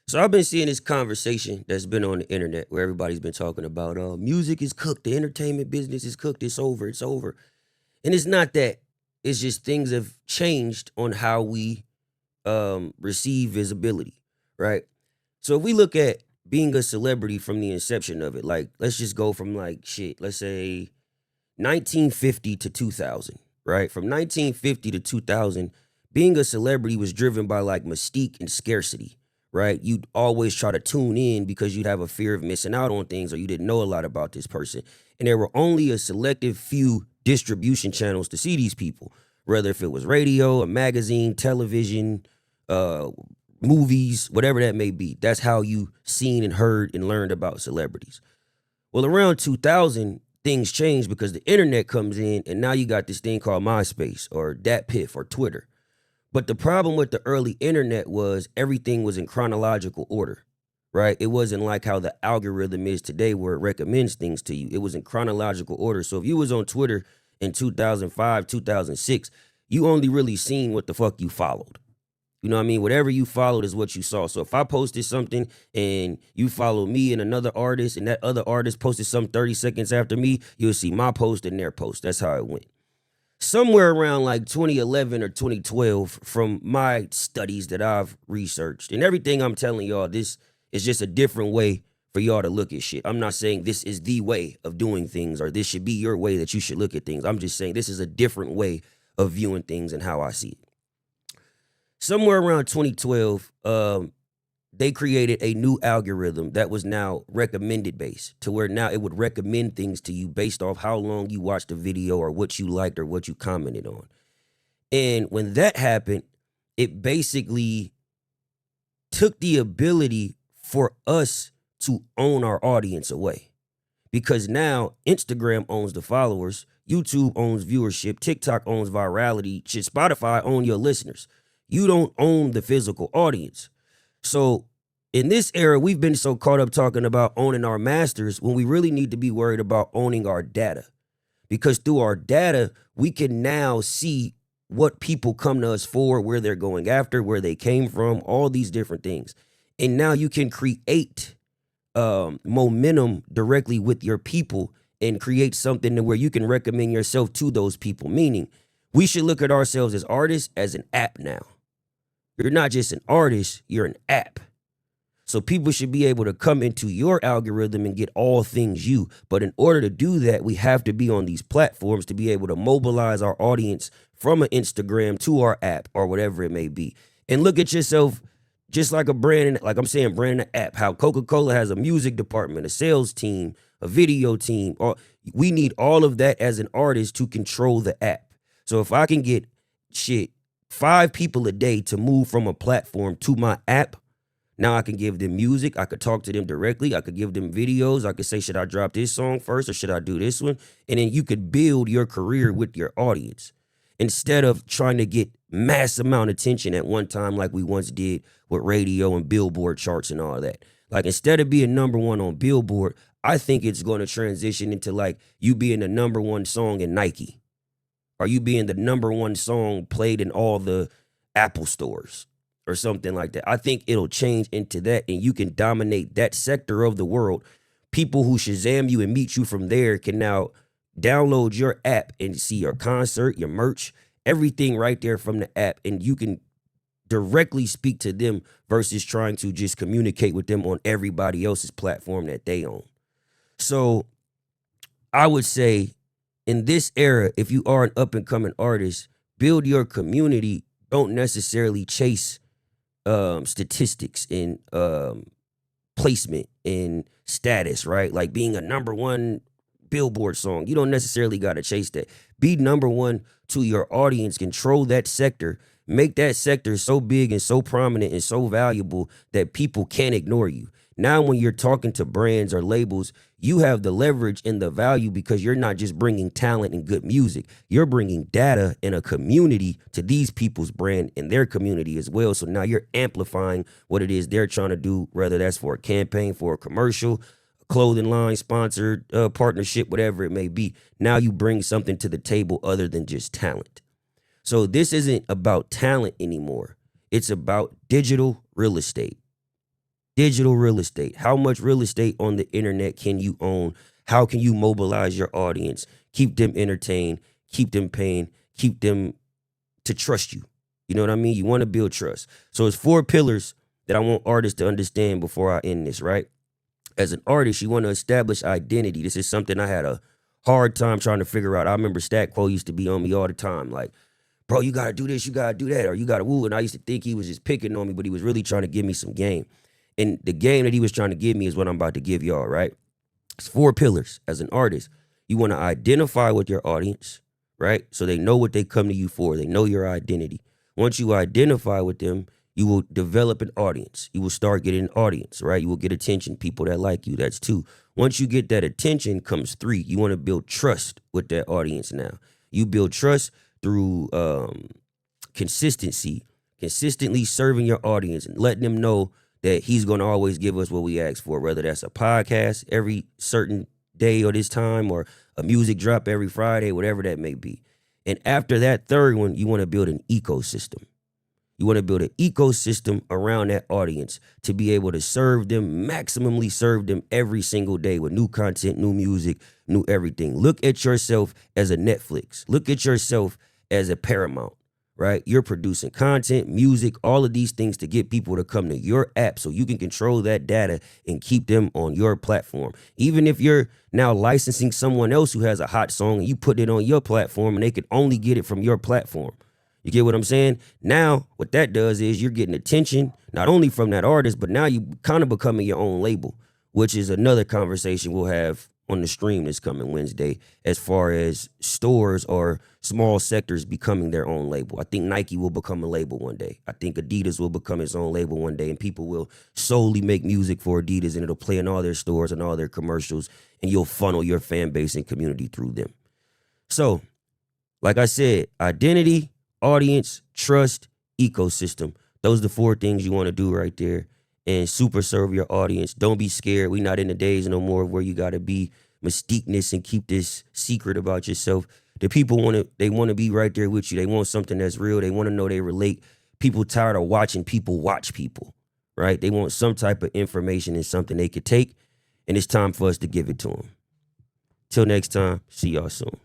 So I've been seeing this conversation that's been on the internet where everybody's been talking about music is cooked, the entertainment business is cooked, it's over, it's over. And it's not that. It's just things have changed on how we receive visibility, right? So if we look at being a celebrity from the inception of it, like let's just go from like shit, let's say 1950 to 2000, right? From 1950 to 2000, being a celebrity was driven by like mystique and scarcity, right? You'd always try to tune in because you'd have a fear of missing out on things or you didn't know a lot about this person. And there were only a selective few distribution channels to see these people, whether if it was radio, a magazine, television, uh, movies, whatever that may be. That's how you seen and heard and learned about celebrities. Well, around 2000, things changed because the internet comes in, and now you got this thing called MySpace or DatPiff or Twitter. But the problem with the early internet was everything was in chronological order, right? It wasn't like how the algorithm is today where it recommends things to you. It was in chronological order. So if you was on Twitter in 2005, 2006, you only really seen what the fuck you followed. You know what I mean? Whatever you followed is what you saw. So if I posted something and you follow me and another artist and that other artist posted something 30 seconds after me, you'll see my post and their post. That's how it went. Somewhere around like 2011 or 2012, from my studies that I've researched and everything I'm telling y'all, this is just a different way for y'all to look at shit. I'm not saying this is the way of doing things or this should be your way that you should look at things. I'm just saying this is a different way of viewing things and how I see it. Somewhere around 2012, they created a new algorithm that was now recommended based to where now it would recommend things to you based off how long you watched the video or what you liked or what you commented on. And when that happened, it basically took the ability for us to own our audience away. Because now Instagram owns the followers, YouTube owns viewership, TikTok owns virality, shit, Spotify owns your listeners. You don't own the physical audience. So in this era, we've been so caught up talking about owning our masters when we really need to be worried about owning our data. Because through our data, we can now see what people come to us for, where they're going after, where they came from, all these different things. And now you can create momentum directly with your people and create something to where you can recommend yourself to those people. Meaning, we should look at ourselves as artists as an app now. You're not just an artist, you're an app. So people should be able to come into your algorithm and get all things you. But in order to do that, we have to be on these platforms to be able to mobilize our audience from an Instagram to our app or whatever it may be. And look at yourself just like a brand, like I'm saying, brand an app. How Coca-Cola has a music department, a sales team, a video team. Or we need all of that as an artist to control the app. So if I can get 5 people a day to move from a platform to my app, now I can give them music. I could talk to them directly. I could give them videos. I could say, should I drop this song first or should I do this one? And then you could build your career with your audience instead of trying to get mass amount of attention at one time like we once did with radio and Billboard charts and all that. Like instead of being number one on Billboard, I think it's going to transition into like you being the number one song in Nike. Or you being the number one song played in all the Apple stores or something like that. I think it'll change into that and you can dominate that sector of the world. People who Shazam you and meet you from there can now download your app and see your concert, your merch, everything right there from the app. And you can directly speak to them versus trying to just communicate with them on everybody else's platform that they own. So I would say in this era, if you are an up and coming artist, build your community. Don't necessarily chase statistics and placement and status, right? Like being a number one Billboard song. You don't necessarily got to chase that. Be number one to your audience. Control that sector. Make that sector so big and so prominent and so valuable that people can't ignore you. Now, when you're talking to brands or labels, you have the leverage and the value because you're not just bringing talent and good music. You're bringing data and a community to these people's brand and their community as well. So now you're amplifying what it is they're trying to do, whether that's for a campaign, for a commercial, clothing line, sponsored partnership, whatever it may be. Now you bring something to the table other than just talent. So this isn't about talent anymore. It's about digital real estate. Digital real estate. How much real estate on the internet can you own? How can you mobilize your audience? Keep them entertained, keep them paying, keep them to trust you. You know what I mean? You want to build trust. So it's 4 pillars that I want artists to understand before I end this, right? As an artist, you want to establish identity. This is something I had a hard time trying to figure out. I remember Stat Quo used to be on me all the time, like, bro, you got to do this, you got to do that, or you got to woo. And I used to think he was just picking on me, but he was really trying to give me some game. And the game that he was trying to give me is what I'm about to give y'all, right? It's 4 pillars. As an artist, you want to identify with your audience, right? So they know what they come to you for. They know your identity. Once you identify with them, you will develop an audience. You will start getting an audience, right? You will get attention, people that like you. That's 2. Once you get that attention comes 3. You want to build trust with that audience now. You build trust through consistency, consistently serving your audience and letting them know that he's going to always give us what we ask for, whether that's a podcast every certain day or this time, or a music drop every Friday, whatever that may be. And after that 3rd one, you want to build an ecosystem. You want to build an ecosystem around that audience to be able to serve them, maximally serve them every single day with new content, new music, new everything. Look at yourself as a Netflix. Look at yourself as a Paramount, right? You're producing content, music, all of these things to get people to come to your app so you can control that data and keep them on your platform. Even if you're now licensing someone else who has a hot song and you put it on your platform and they can only get it from your platform. You get what I'm saying? Now, what that does is you're getting attention, not only from that artist, but now you kind of becoming your own label, which is another conversation we'll have on the stream this coming Wednesday, as far as stores or small sectors becoming their own label. I think Nike will become a label one day. I think Adidas will become its own label one day, and people will solely make music for Adidas, and it'll play in all their stores and all their commercials, and you'll funnel your fan base and community through them. So, like I said, identity, audience, trust, ecosystem. Those are the 4 things you want to do right there. And super serve your audience. Don't be scared. We not in the days no more where you got to be mystiqueness and keep this secret about yourself. The people want to be right there with you. They want something that's real. They want to know they relate. People tired of watching people watch people, right? They want some type of information and something they could take. And it's time for us to give it to them. Till next time, see y'all soon.